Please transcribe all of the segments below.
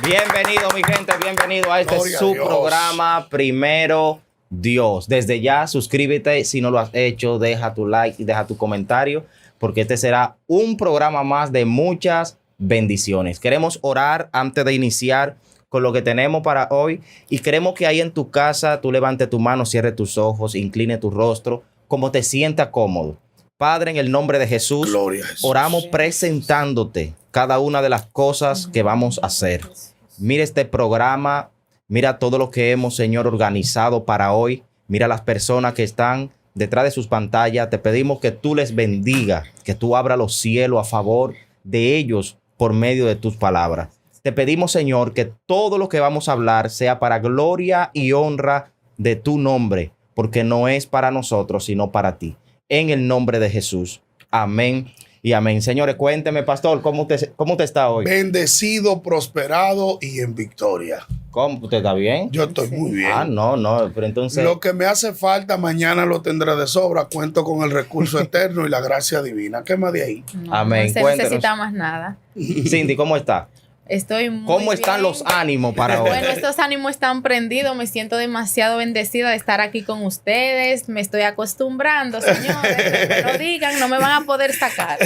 Bienvenido, mi gente, bienvenido a este su programa Primero Dios. Desde ya, suscríbete si no lo has hecho, deja tu like y deja tu comentario, porque este será un programa más de muchas bendiciones. Queremos orar antes de iniciar con lo que tenemos para hoy y queremos que ahí en tu casa tú levantes tu mano, cierre tus ojos, incline tu rostro, como te sienta cómodo. Padre, en el nombre de Jesús, oramos presentándote cada una de las cosas que vamos a hacer. Mira este programa, mira todo lo que hemos, Señor, organizado para hoy. Mira las personas que están detrás de sus pantallas. Te pedimos que tú les bendiga, que tú abras los cielos a favor de ellos por medio de tus palabras. Te pedimos, Señor, que todo lo que vamos a hablar sea para gloria y honra de tu nombre, porque no es para nosotros, sino para ti. En el nombre de Jesús. Amén y amén. Señores, cuénteme, pastor, ¿cómo usted está hoy? Bendecido, prosperado y en victoria. ¿Cómo? ¿Usted está bien? Yo estoy muy bien. No, pero entonces... Lo que me hace falta mañana lo tendré de sobra. Cuento con el recurso eterno y la gracia divina. ¿Qué más de ahí? Amén. No se necesita más nada. Cindy, ¿cómo está? Estoy muy ¿Cómo están bien. los ánimos para hoy? Bueno, estos ánimos están prendidos. Me siento demasiado bendecida de estar aquí con ustedes. Me estoy acostumbrando, señores. No lo digan, no me van a poder sacar.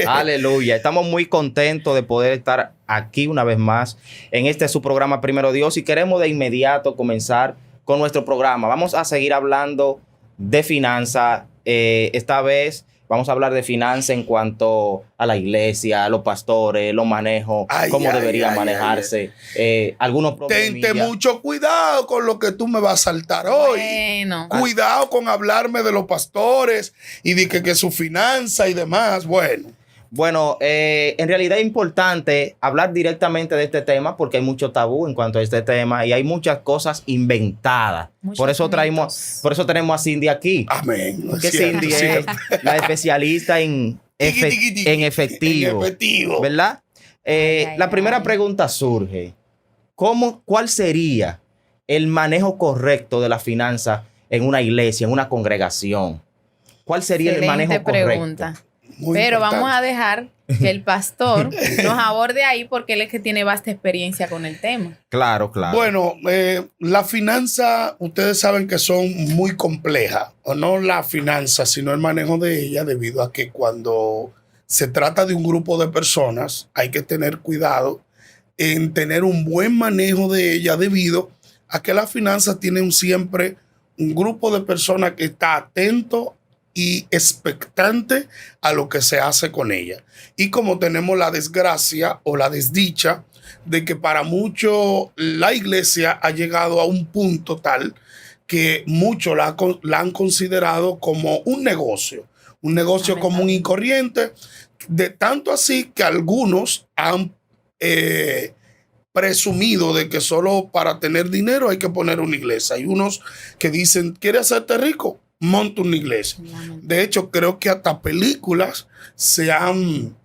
Aleluya. Estamos muy contentos de poder estar aquí una vez más en este su programa Primero Dios y queremos de inmediato comenzar con nuestro programa. Vamos a seguir hablando de finanzas. Esta vez vamos a hablar de finanzas en cuanto a la iglesia, a los pastores, los manejos, cómo debería manejarse. Algunos problemas. Tente mucho cuidado con lo que tú me vas a saltar hoy. Bueno. Cuidado con hablarme de los pastores y de que su finanza y demás. Bueno, en realidad es importante hablar directamente de este tema porque hay mucho tabú en cuanto a este tema y hay muchas cosas inventadas. Por eso tenemos a Cindy aquí. Amén. Porque Cindy es la especialista en efectivo. ¿Verdad? La primera pregunta surge. ¿Cuál sería el manejo correcto de la finanza en una iglesia, en una congregación? ¿Cuál sería el manejo correcto? Pero vamos a dejar que el pastor nos aborde ahí porque él es que tiene vasta experiencia con el tema. Claro. Bueno, las finanzas, ustedes saben que son muy complejas. O no la finanza, sino el manejo de ellas, debido a que cuando se trata de un grupo de personas, hay que tener cuidado en tener un buen manejo de ellas, debido a que las finanzas tienen siempre un grupo de personas que está atento y expectante a lo que se hace con ella. Y como tenemos la desgracia o la desdicha de que para muchos la iglesia ha llegado a un punto tal que muchos la han considerado como un negocio común y corriente, de tanto así que algunos han presumido de que solo para tener dinero hay que poner una iglesia. Hay unos que dicen, ¿quieres hacerte rico? Monta una iglesia. De hecho, creo que hasta películas se han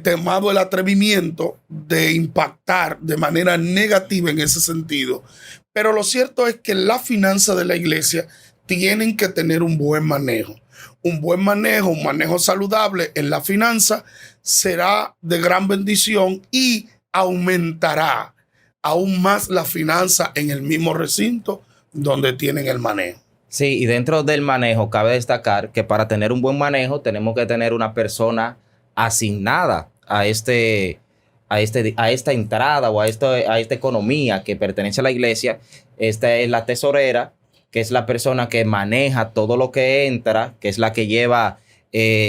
tomado el atrevimiento de impactar de manera negativa en ese sentido. Pero lo cierto es que las finanzas de la iglesia tienen que tener un buen manejo. Un buen manejo, un manejo saludable en la finanza será de gran bendición y aumentará aún más la finanza en el mismo recinto donde tienen el manejo. Sí, y dentro del manejo cabe destacar que para tener un buen manejo tenemos que tener una persona asignada a esta entrada o a esta economía que pertenece a la iglesia. Esta es la tesorera, que es la persona que maneja todo lo que entra, que es la que lleva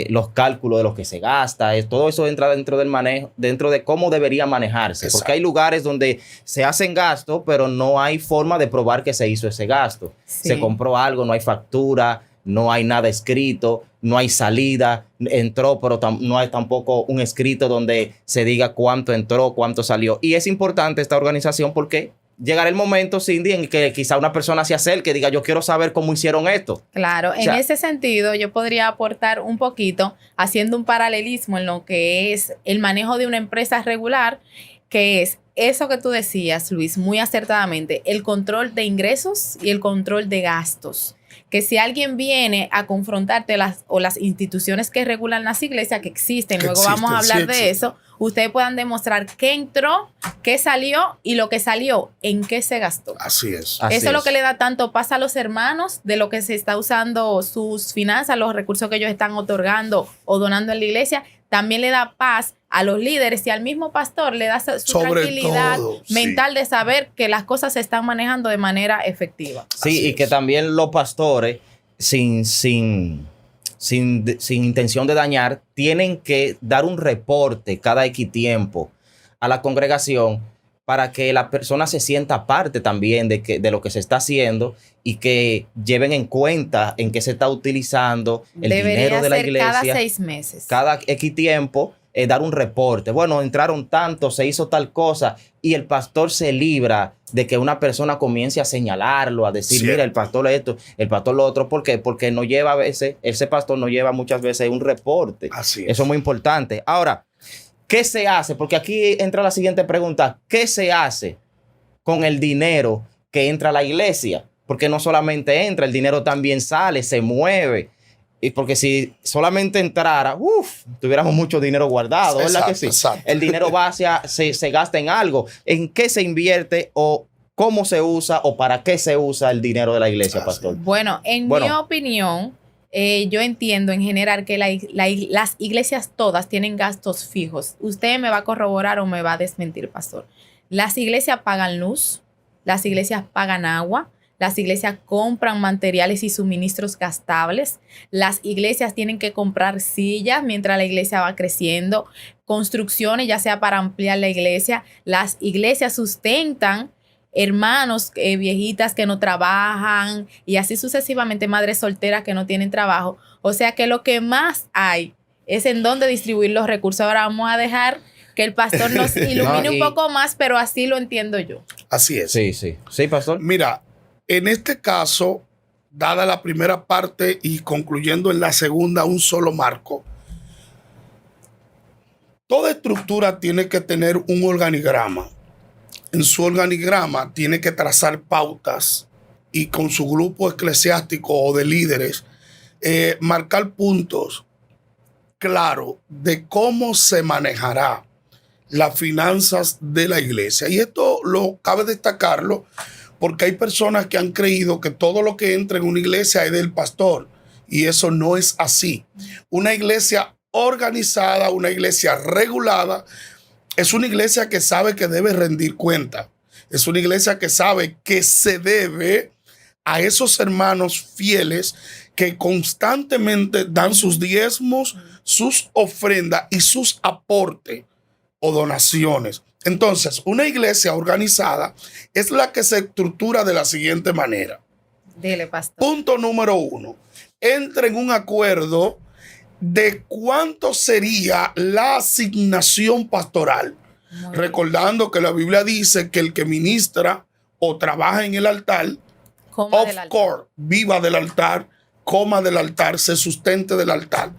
los cálculos de lo que se gasta. Todo eso entra dentro del manejo, dentro de cómo debería manejarse. Exacto. Porque hay lugares donde se hacen gastos, pero no hay forma de probar que se hizo ese gasto. Sí. Se compró algo, no hay factura, no hay nada escrito, no hay salida, entró, pero no hay tampoco un escrito donde se diga cuánto entró, cuánto salió. Y es importante esta organización porque llegará el momento, Cindy, en que quizá una persona se acerque y diga, yo quiero saber cómo hicieron esto. Claro, en ese sentido yo podría aportar un poquito haciendo un paralelismo en lo que es el manejo de una empresa regular, que es eso que tú decías, Luis, muy acertadamente, el control de ingresos y el control de gastos. Que si alguien viene a confrontarte las instituciones que regulan las iglesias que existen, luego vamos a hablar de eso, ustedes puedan demostrar qué entró, qué salió y lo que salió, en qué se gastó. Así es. Así Eso es lo que es. le da tanto paz a los hermanos de lo que se está usando sus finanzas, los recursos que ellos están otorgando o donando en la iglesia. También le da paz a los líderes y al mismo pastor le da su Sobre tranquilidad todo, sí. mental de saber que las cosas se están manejando de manera efectiva. Sí, Así y que es. también los pastores, sin intención de dañar, tienen que dar un reporte cada X tiempo a la congregación para que la persona se sienta parte también de lo que se está haciendo y que lleven en cuenta en qué se está utilizando el dinero de la ser iglesia. cada 6 meses. Cada X tiempo, dar un reporte. Bueno, entraron tanto, se hizo tal cosa, y el pastor se libra de que una persona comience a señalarlo, a decir, Cierto. mira, el pastor esto, el pastor lo otro. ¿Por qué? Porque no lleva a veces, ese pastor no lleva muchas veces un reporte. Así es. Eso es muy importante. Ahora, ¿qué se hace? Porque aquí entra la siguiente pregunta. ¿Qué se hace con el dinero que entra a la iglesia? Porque no solamente entra, el dinero también sale, se mueve. Y porque si solamente entrara, tuviéramos mucho dinero guardado, ¿verdad Exacto, que sí? exacto. El dinero va se gasta en algo. ¿En qué se invierte o cómo se usa o para qué se usa el dinero de la iglesia, Ah, pastor? Bueno, en mi opinión, yo entiendo en general que las iglesias todas tienen gastos fijos. Usted me va a corroborar o me va a desmentir, pastor. Las iglesias pagan luz, las iglesias pagan agua, las iglesias compran materiales y suministros gastables, las iglesias tienen que comprar sillas mientras la iglesia va creciendo, construcciones ya sea para ampliar la iglesia, las iglesias sustentan hermanos, viejitas que no trabajan y así sucesivamente, madres solteras que no tienen trabajo. O sea que lo que más hay es en dónde distribuir los recursos. Ahora vamos a dejar que el pastor nos ilumine un poco más, pero así lo entiendo yo. Así es. Sí, sí. Sí, pastor. Mira, en este caso, dada la primera parte y concluyendo en la segunda, un solo marco, toda estructura tiene que tener un organigrama. En su organigrama tiene que trazar pautas y con su grupo eclesiástico o de líderes marcar puntos claros de cómo se manejará las finanzas de la iglesia. Y esto lo cabe destacarlo porque hay personas que han creído que todo lo que entra en una iglesia es del pastor y eso no es así. Una iglesia organizada, una iglesia regulada, es una iglesia que sabe que debe rendir cuenta. Es una iglesia que sabe que se debe a esos hermanos fieles que constantemente dan sus diezmos, sus ofrendas y sus aportes o donaciones. Entonces, una iglesia organizada es la que se estructura de la siguiente manera. Dile, pastor. Punto número 1. Entra en un acuerdo de cuánto sería la asignación pastoral. Recordando que la Biblia dice que el que ministra o trabaja en el altar, viva del altar, coma del altar, se sustente del altar.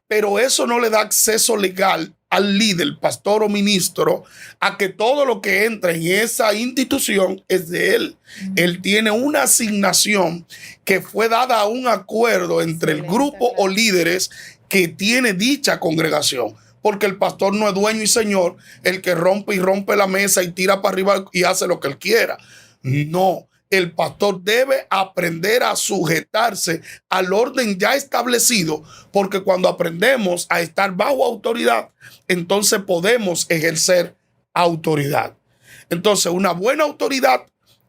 Pero eso no le da acceso legal al líder, pastor o ministro, a que todo lo que entra en esa institución es de él. Él tiene una asignación que fue dada a un acuerdo entre el grupo o líderes que tiene dicha congregación. Porque el pastor no es dueño y señor, el que rompe la mesa y tira para arriba y hace lo que él quiera. No, el pastor debe aprender a sujetarse al orden ya establecido, porque cuando aprendemos a estar bajo autoridad, entonces podemos ejercer autoridad. Entonces, una buena autoridad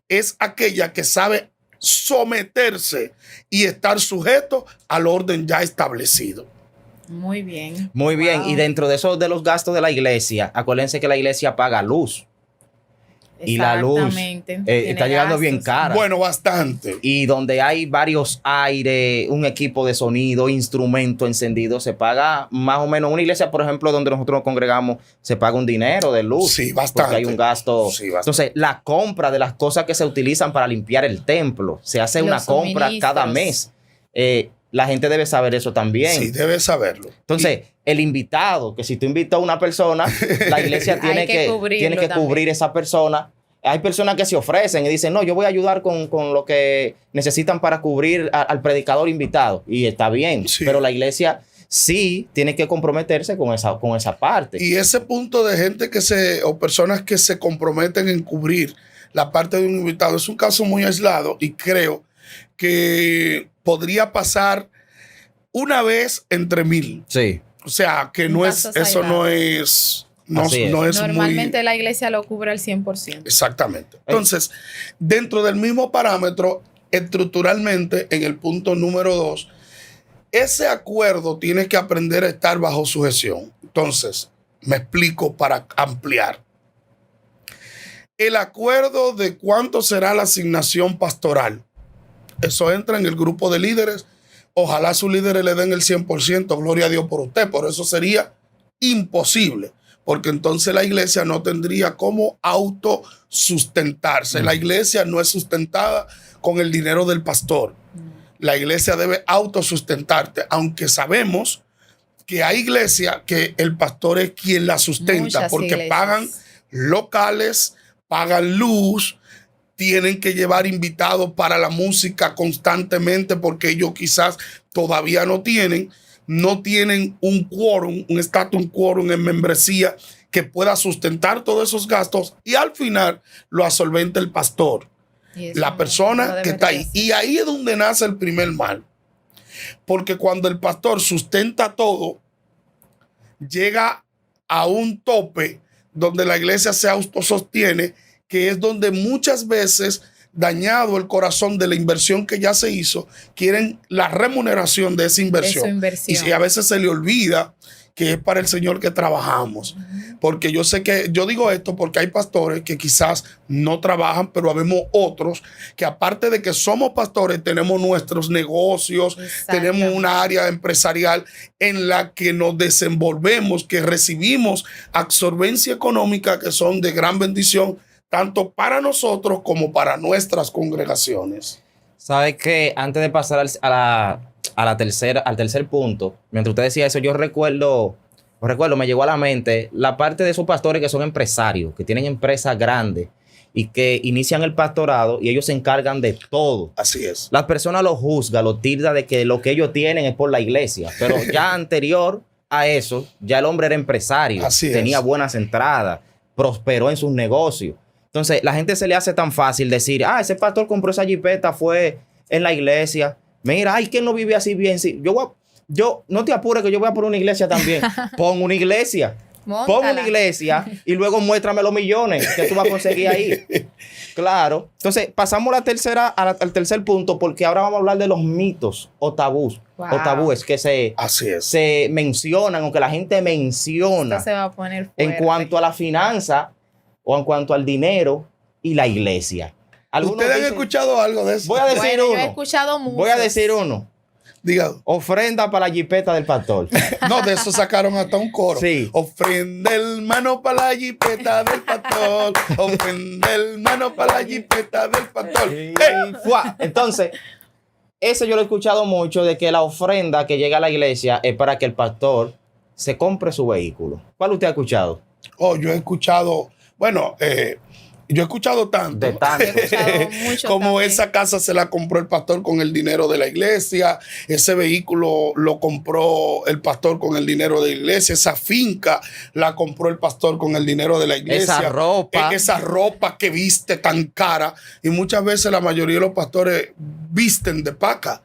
es aquella que sabe someterse y estar sujeto al orden ya establecido. Muy bien. Muy bien. Wow. Y dentro de esos de los gastos de la iglesia, acuérdense que la iglesia paga luz. Y la luz está llegando bien cara. Bueno, bastante. Y donde hay varios aires, un equipo de sonido, instrumento encendido, se paga más o menos. Una iglesia, por ejemplo, donde nosotros nos congregamos, se paga un dinero de luz. Sí, bastante. Porque hay un gasto. Sí, bastante. Entonces, la compra de las cosas que se utilizan para limpiar el templo, se hace una compra cada mes. La gente debe saber eso también. Sí, debe saberlo. Entonces, el invitado, que si tú invitas a una persona, la iglesia tiene que cubrir esa persona. Hay personas que se ofrecen y dicen, no, yo voy a ayudar con lo que necesitan para cubrir al predicador invitado. Y está bien, sí. Pero la iglesia sí tiene que comprometerse con esa parte. Y ese punto de gente o personas que se comprometen en cubrir la parte de un invitado es un caso muy aislado y creo que podría pasar una vez entre 1000. Sí. O sea, que no es, eso no es, no es normalmente muy, la iglesia lo cubre al 100%. Exactamente. Entonces, dentro del mismo parámetro, estructuralmente, en el punto número 2, ese acuerdo tiene que aprender a estar bajo sujeción. Entonces, me explico para ampliar. El acuerdo de cuánto será la asignación pastoral, eso entra en el grupo de líderes. Ojalá sus líderes le den el 100%, gloria a Dios por usted. Por eso sería imposible, porque entonces la iglesia no tendría cómo autosustentarse. La iglesia no es sustentada con el dinero del pastor. La iglesia debe autosustentarte, aunque sabemos que hay iglesias que el pastor es quien la sustenta. Muchas porque iglesias pagan locales, pagan luz, tienen que llevar invitados para la música constantemente porque ellos quizás todavía no tienen un quórum, un quórum en membresía que pueda sustentar todos esos gastos y al final lo absolvente el pastor, la persona que está ahí. Y ahí es donde nace el primer mal. Porque cuando el pastor sustenta todo, llega a un tope donde la iglesia se autosostiene, que es donde muchas veces, dañado el corazón de la inversión que ya se hizo, quieren la remuneración de esa inversión. Y a veces se le olvida que es para el Señor que trabajamos. Porque yo sé que, yo digo esto porque hay pastores que quizás no trabajan, pero habemos otros que aparte de que somos pastores, tenemos nuestros negocios, tenemos una área empresarial en la que nos desenvolvemos, que recibimos absorbencia económica que son de gran bendición, tanto para nosotros como para nuestras congregaciones. ¿Sabe qué? Antes de pasar al tercer punto, mientras usted decía eso, yo recuerdo, me llegó a la mente la parte de esos pastores que son empresarios, que tienen empresas grandes y que inician el pastorado y ellos se encargan de todo. Así es. Las personas lo juzgan, lo tildan de que lo que ellos tienen es por la iglesia, pero ya anterior a eso, ya el hombre era empresario, tenía buenas entradas, prosperó en sus negocios. Entonces, la gente se le hace tan fácil decir, ese pastor compró esa jipeta, fue en la iglesia. Mira, ¿quién no vive así bien? Sí, yo no te apures que yo voy a poner una iglesia también. Pon una iglesia. Pon una iglesia y luego muéstrame los millones que tú vas a conseguir ahí. Claro. Entonces, pasamos al tercer punto porque ahora vamos a hablar de los mitos o tabús. Wow. O tabúes que se mencionan o que la gente menciona. Esto se va a poner fuerte. En cuanto a la finanza o en cuanto al dinero y la iglesia. ¿Ustedes han escuchado algo de eso? Voy a decir uno. Yo he escuchado mucho. Voy a decir uno. Diga. Ofrenda para la jipeta del pastor. No, de eso sacaron hasta un coro. Sí. Ofrenda hermano para la jipeta del pastor. Ofrenda hermano para la jipeta del pastor. ¡Hey! Entonces, eso yo lo he escuchado mucho, de que la ofrenda que llega a la iglesia es para que el pastor se compre su vehículo. ¿Cuál usted ha escuchado? Yo he escuchado, yo he escuchado tanto. De tanto. He escuchado mucho como también. Esa casa se la compró el pastor con el dinero de la iglesia, ese vehículo lo compró el pastor con el dinero de la iglesia, esa finca la compró el pastor con el dinero de la iglesia. Esa ropa que viste tan cara. Y muchas veces la mayoría de los pastores visten de paca.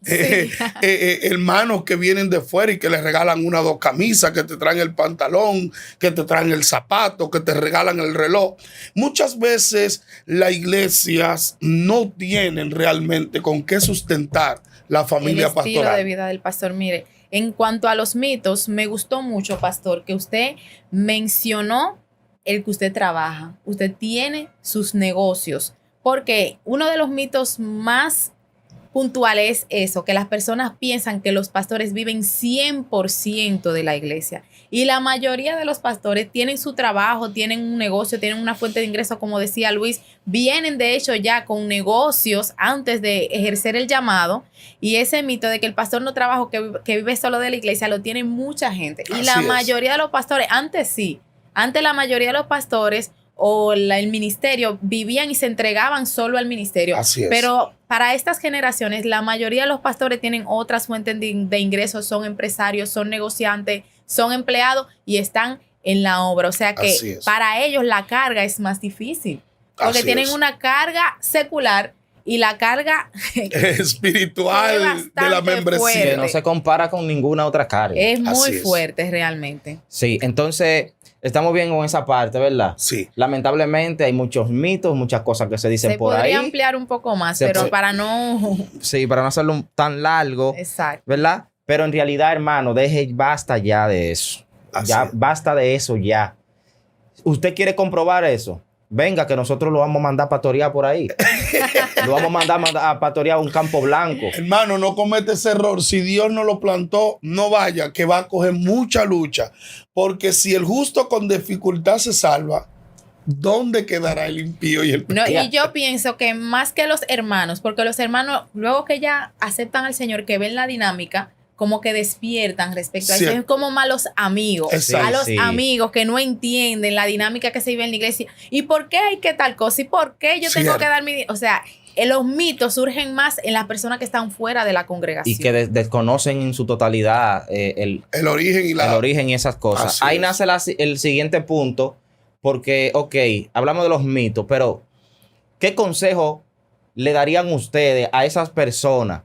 Sí. Hermanos que vienen de fuera y que les regalan 1 o 2 camisas, que te traen el pantalón, que te traen el zapato, que te regalan el reloj. Muchas veces las iglesias no tienen realmente con qué sustentar la familia pastoral. El estilo de vida del pastor. Mire, en cuanto a los mitos, me gustó mucho, pastor, que usted mencionó el que usted trabaja. Usted tiene sus negocios. Porque uno de los mitos más puntual es eso, que las personas piensan que los pastores viven 100% de la iglesia. Y la mayoría de los pastores tienen su trabajo, tienen un negocio, tienen una fuente de ingreso, como decía Luis, vienen de hecho ya con negocios antes de ejercer el llamado. Y ese mito de que el pastor no trabaja, que vive solo de la iglesia, lo tiene mucha gente. Y la mayoría de los pastores, antes la mayoría de los pastores o el ministerio vivían y se entregaban solo al ministerio. Así es. Pero para estas generaciones, la mayoría de los pastores tienen otras fuentes de ingresos, son empresarios, son negociantes, son empleados y están en la obra. O sea que para ellos la carga es más difícil. Porque tienen una carga secular y la carga espiritual de la membresía. Fuerte. Que no se compara con ninguna otra carga. Es muy fuerte realmente. Sí, entonces estamos bien con esa parte, ¿verdad? Sí. Lamentablemente hay muchos mitos, muchas cosas que se dicen por ahí. Se podría ampliar un poco más, pero para no... Sí, para no hacerlo tan largo. Exacto. ¿Verdad? Pero en realidad, hermano, basta ya de eso. Basta de eso ya. ¿Usted quiere comprobar eso? Venga, que nosotros lo vamos a mandar a pastorear por ahí. Lo vamos a mandar a pastorear a un campo blanco. Hermano, no comete ese error. Si Dios no lo plantó, no vaya, que va a coger mucha lucha. Porque si el justo con dificultad se salva, ¿dónde quedará el impío y el pecador? No, y yo pienso que más que los hermanos, porque los hermanos, luego que ya aceptan al Señor, que ven la dinámica, como que despiertan respecto a eso. Es como malos amigos. Exacto. A los amigos que no entienden la dinámica que se vive en la iglesia. ¿Y por qué hay que tal cosa? ¿Y por qué yo tengo que dar mi... O sea, los mitos surgen más en las personas que están fuera de la congregación. Y que desconocen en su totalidad el origen y esas cosas. Ahí nace el siguiente punto, porque, hablamos de los mitos, pero ¿qué consejo le darían ustedes a esas personas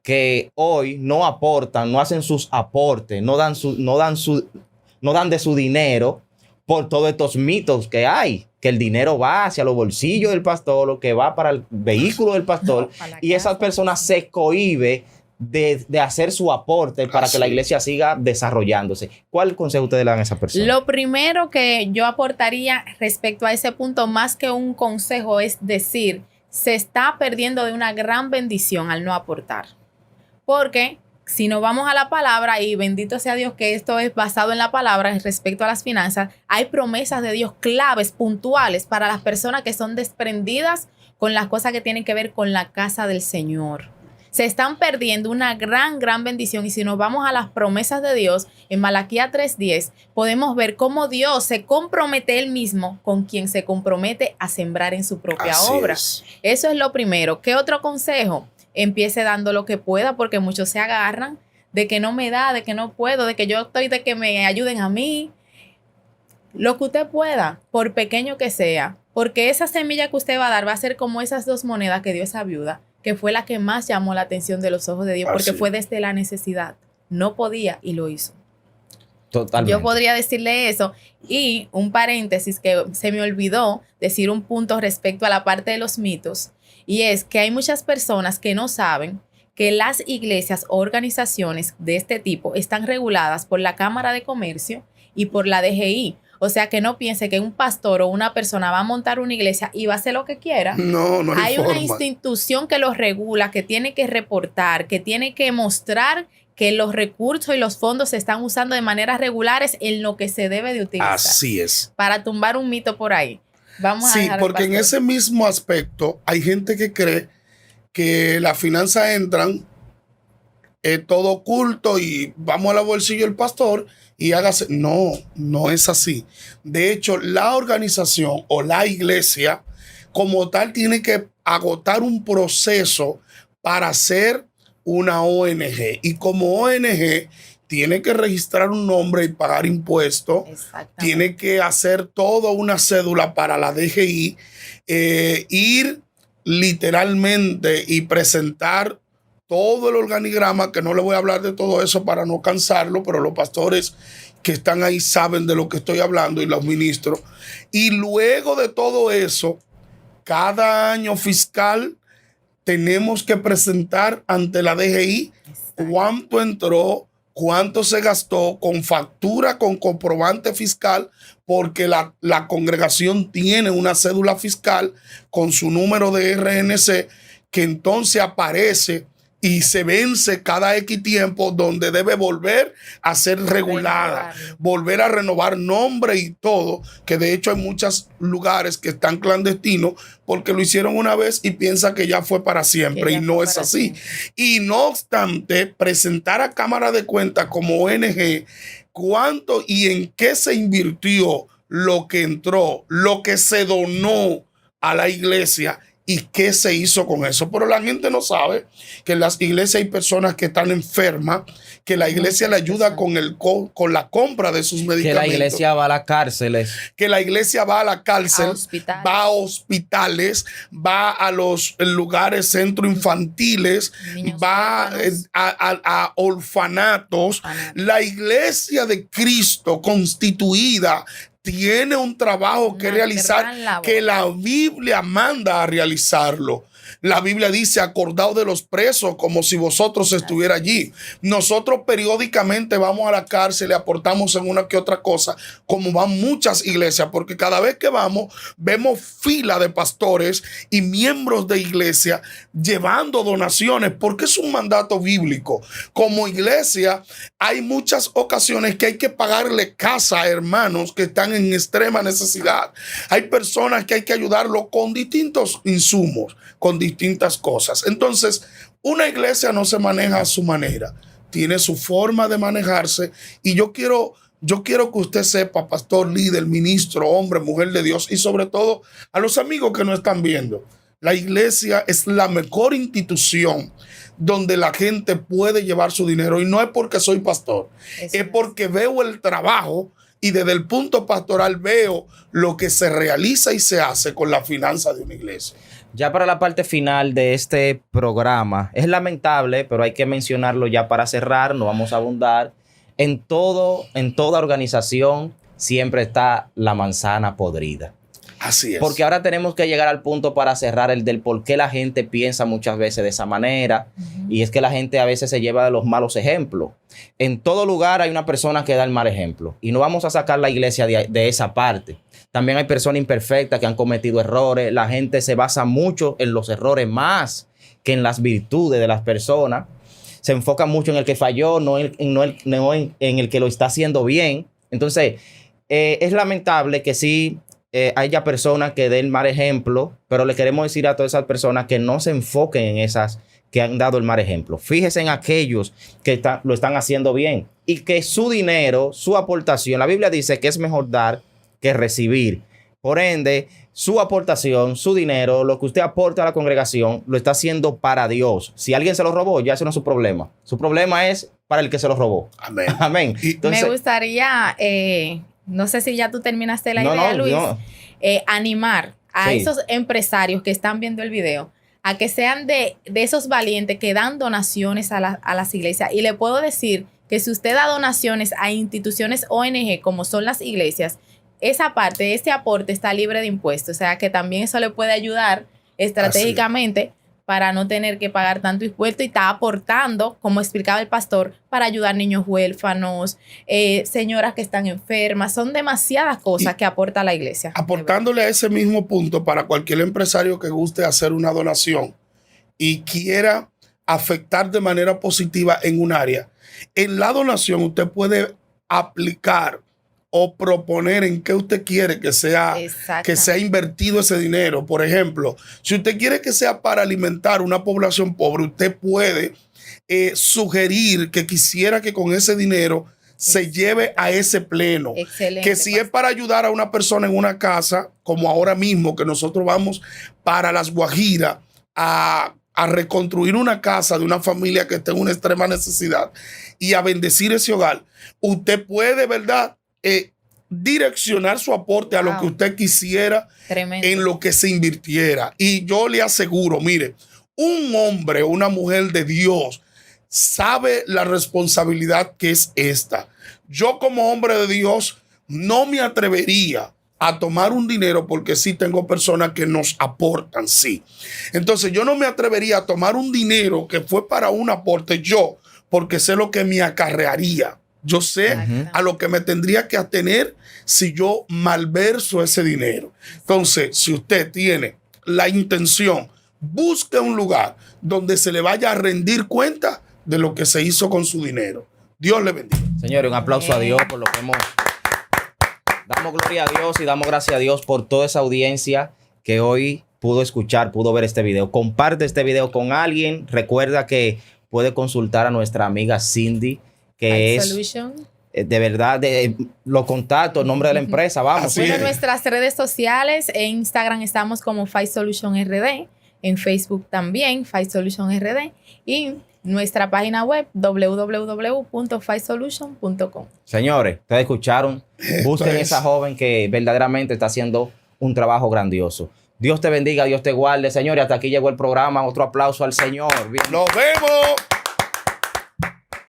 que hoy no aportan, no hacen sus aportes, no dan de su dinero por todos estos mitos que hay? Que el dinero va hacia los bolsillos del pastor, lo que va para el vehículo del pastor, y esas personas se cohíben de hacer su aporte para que la iglesia siga desarrollándose. ¿Cuál consejo ustedes le dan a esas personas? Lo primero que yo aportaría respecto a ese punto, más que un consejo, es decir, se está perdiendo de una gran bendición al no aportar. Porque si nos vamos a la palabra, y bendito sea Dios que esto es basado en la palabra respecto a las finanzas, hay promesas de Dios claves, puntuales para las personas que son desprendidas con las cosas que tienen que ver con la casa del Señor. Se están perdiendo una gran bendición. Y si nos vamos a las promesas de Dios, en Malaquías 3:10, podemos ver cómo Dios se compromete él mismo con quien se compromete a sembrar en su propia obra. Eso es lo primero. ¿Qué otro consejo? Empiece dando lo que pueda, porque muchos se agarran de que no me da, de que no puedo, de que yo estoy, de que me ayuden a mí. Lo que usted pueda, por pequeño que sea, porque esa semilla que usted va a dar va a ser como esas 2 monedas que dio esa viuda, que fue la que más llamó la atención de los ojos de Dios, porque fue desde la necesidad. No podía y lo hizo. Totalmente. Yo podría decirle eso. Y un paréntesis que se me olvidó decir un punto respecto a la parte de los mitos. Y es que hay muchas personas que no saben que las iglesias o organizaciones de este tipo están reguladas por la Cámara de Comercio y por la DGI. O sea, que no piense que un pastor o una persona va a montar una iglesia y va a hacer lo que quiera. No hay una forma. institución que los regula, que tiene que reportar, que tiene que mostrar que los recursos y los fondos se están usando de maneras regulares en lo que se debe de utilizar. Así es. Para tumbar un mito por ahí. Vamos a dejar porque en ese mismo aspecto hay gente que cree que las finanzas entran todo oculto y vamos a la bolsillo del pastor y hágase. No es así. De hecho, la organización o la iglesia como tal tiene que agotar un proceso para ser una ONG. Y como ONG tiene que registrar un nombre y pagar impuestos. Tiene que hacer toda una cédula para la DGI, ir literalmente y presentar todo el organigrama, que no le voy a hablar de todo eso para no cansarlo, pero los pastores que están ahí saben de lo que estoy hablando y los ministros. Y luego de todo eso, cada año fiscal tenemos que presentar ante la DGI cuánto entró, cuánto se gastó, con factura, con comprobante fiscal, porque la congregación tiene una cédula fiscal con su número de RNC que entonces aparece y se vence cada X tiempo, donde debe volver a ser regulada, volver a renovar nombre y todo, que de hecho hay muchos lugares que están clandestinos porque lo hicieron una vez y piensan que ya fue para siempre, y no es así. Y no obstante, presentar a Cámara de Cuentas como ONG cuánto y en qué se invirtió lo que entró, lo que se donó a la iglesia y qué se hizo con eso. Pero la gente no sabe que en las iglesias hay personas que están enfermas, que la iglesia le ayuda con la compra de sus medicamentos. Que la iglesia va a las cárceles. Que la iglesia va a la cárcel, va a hospitales, va a los lugares centro infantiles, va a orfanatos. La iglesia de Cristo constituida tiene un trabajo que realizar, que la Biblia manda a realizarlo. La Biblia dice, acordaos de los presos como si vosotros estuviera allí. Nosotros periódicamente vamos a la cárcel, le aportamos en una que otra cosa, como van muchas iglesias, porque cada vez que vamos, vemos fila de pastores y miembros de iglesia llevando donaciones, porque es un mandato bíblico. Como iglesia, hay muchas ocasiones que hay que pagarle casa a hermanos que están en extrema necesidad. Hay personas que hay que ayudarlo con distintos insumos, con distintas cosas. Entonces, una iglesia no se maneja a su manera, tiene su forma de manejarse, y yo quiero que usted sepa, pastor, líder, ministro, hombre, mujer de Dios, y sobre todo a los amigos que nos están viendo, la iglesia es la mejor institución donde la gente puede llevar su dinero, y no es porque soy pastor, es porque veo el trabajo y desde el punto pastoral veo lo que se realiza y se hace con la finanza de una iglesia. Ya para la parte final de este programa, es lamentable, pero hay que mencionarlo ya para cerrar, no vamos a abundar. En toda organización siempre está la manzana podrida. Así es. Porque ahora tenemos que llegar al punto para cerrar el del por qué la gente piensa muchas veces de esa manera. Y es que la gente a veces se lleva de los malos ejemplos. En todo lugar hay una persona que da el mal ejemplo. Y no vamos a sacar la iglesia de esa parte. También hay personas imperfectas que han cometido errores. La gente se basa mucho en los errores más que en las virtudes de las personas. Se enfoca mucho en el que falló, no en el que lo está haciendo bien. Entonces, es lamentable que sí haya personas que den mal ejemplo, pero le queremos decir a todas esas personas que no se enfoquen en esas que han dado el mal ejemplo. Fíjese en aquellos que lo están haciendo bien y que su dinero, su aportación, la Biblia dice que es mejor dar que recibir. Por ende, su aportación, su dinero, lo que usted aporta a la congregación, lo está haciendo para Dios. Si alguien se lo robó, ya ese no es su problema. Su problema es para el que se lo robó. Amén. Amén. Entonces, me gustaría, no sé si ya tú terminaste la idea, Luis, animar a esos empresarios que están viendo el video a que sean de esos valientes que dan donaciones a las iglesias. Y le puedo decir que si usted da donaciones a instituciones ONG como son las iglesias, esa parte, ese aporte está libre de impuestos. O sea que también eso le puede ayudar estratégicamente para no tener que pagar tanto impuesto y está aportando, como explicaba el pastor, para ayudar niños huérfanos, señoras que están enfermas. Son demasiadas cosas que aporta la iglesia. Aportándole a ese mismo punto, para cualquier empresario que guste hacer una donación y quiera afectar de manera positiva en un área, en la donación usted puede aplicar o proponer en qué usted quiere que sea invertido ese dinero. Por ejemplo, si usted quiere que sea para alimentar una población pobre, usted puede sugerir que quisiera que con ese dinero se lleve a ese pleno. Excelente, que si es para ayudar a una persona en una casa, como ahora mismo que nosotros vamos para Las Guajiras a reconstruir una casa de una familia que está en una extrema necesidad y a bendecir ese hogar, usted puede, ¿verdad?, direccionar su aporte a lo que usted quisiera. Tremendo. En lo que se invirtiera. Y yo le aseguro, mire, un hombre o una mujer de Dios sabe la responsabilidad que es esta. Yo como hombre de Dios no me atrevería a tomar un dinero, porque sí tengo personas que nos aportan, sí. Entonces yo no me atrevería a tomar un dinero que fue para un aporte yo, porque sé lo que me acarrearía. Yo sé a lo que me tendría que atener si yo malverso ese dinero. Entonces, si usted tiene la intención, busque un lugar donde se le vaya a rendir cuenta de lo que se hizo con su dinero. Dios le bendiga. Señores, un aplauso a Dios por lo que hemos... Damos gloria a Dios y damos gracias a Dios por toda esa audiencia que hoy pudo escuchar, pudo ver este video. Comparte este video con alguien. Recuerda que puede consultar a nuestra amiga Cindy, que es Solution. De verdad, los contactos, nombre de la empresa, vamos. Bueno, en nuestras redes sociales, en Instagram estamos como Five Solution RD, en Facebook también, Five Solution RD, y nuestra página web www.fivesolution.com. Señores, ustedes escucharon. Busquen esa joven que verdaderamente está haciendo un trabajo grandioso. Dios te bendiga, Dios te guarde. Señores, hasta aquí llegó el programa. Otro aplauso al Señor. Nos vemos.